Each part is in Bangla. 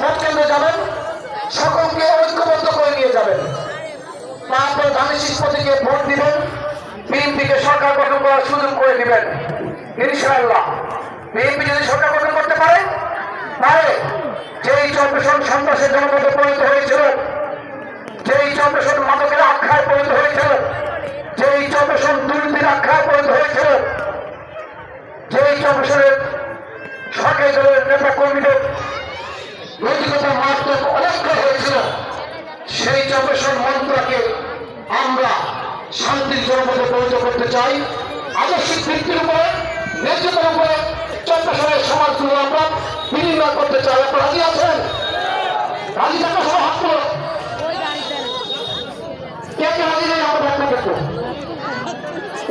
ভোট কেন্দ্রে যাবেন, সকলকে ঐক্যবদ্ধ করে নিয়ে যাবেন। তারপরে ধানের শীষ প্রতীকে ভোট দিবেন, বিএনপিকে সরকার গঠন করার সুযোগ করে দিবেন। ইনশাআল্লাহ বিএনপি যদি সরকার গঠন করতে পারে, তাহলে যেই চব্বিশন সন্ত্রাসের জনপদে পরিণত হয়েছিল, যেই চব্বিশন মাদকের আখ্যায় পরিণত হয়েছিল, যেই চব্বিশন দুর্নীতির আখ্যায় পরিণত হয়েছিল, যেই চব্বিশনের সরকারি দলের নেতা কর্মীদের নৈতিকতা মারাত্মক অলঙ্কার হয়েছিল, সেই চব্বিশন মন্ত্রকে আমরা শান্তির জনপদে পরিণত করতে চাই। আদর্শিক ভিত্তির উপরে, ন্যায্যতার উপরে চব্বিশনের সমাজগুলো আমরা বিনিময় করতে চাই। আপনারা রাজি আছেন? রাজি থাকা সবাই হাত তুলো। কে কে রাজি নেই আমরা দেখা দেখবো।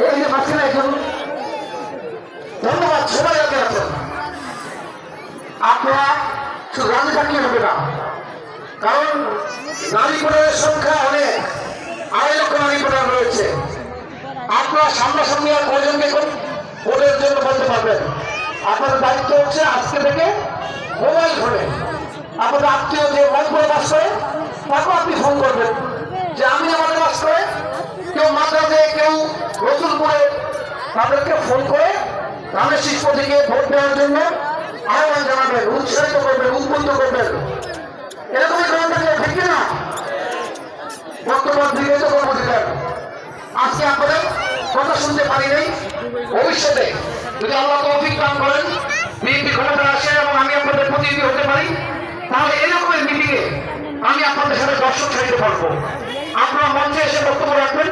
এই যে পাচ্ছি না একজন, ধন্যবাদ, সবাই রাজি আছেন। আপনারা শুধু রাজি থাকলে হবে না, কারণ নারী ভোটারের সংখ্যা অনেক, 2.5 লক্ষ নারী ভোটার রয়েছে। আপনারা সামনাসামনি আর কয়জনকে ভোটের জন্য বলতে পারবেন? আপনাদের দায়িত্ব হচ্ছে আজকে থেকে মোবাইল ফোনে আপনাদের আত্মীয় যে মনপুরে বাস করে তাকেও আপনি ফোন করবেন যে আমি আমাদের বাস করে, কেউ মাদ্রাজে, কেউ রসুলপুরে, তাদেরকে ফোন করে ধানের শীষ প্রতীকে ভোট দেওয়ার জন্য আহ্বান জানাবেন, উৎসাহিত করবেন, উদ্বুদ্ধ করবেন। এরকমই করেন থাকলে ঠিক না? বক্তব্য বিবেচিত কর্মধিকার আজকে আপনাদের কথা শুনতে পারি নাই। ভবিষ্যতে যদি আল্লাহ তৌফিক দান করেন, বিএনপি ক্ষমতা আসে এবং আমি আপনাদের প্রতিনিধি হতে পারি, তাহলে এরকমের মিটিংয়ে আমি আপনাদের সাথে দর্শক সাহিত্য পারবো। আপনারা মঞ্চে এসে বক্তব্য রাখবেন।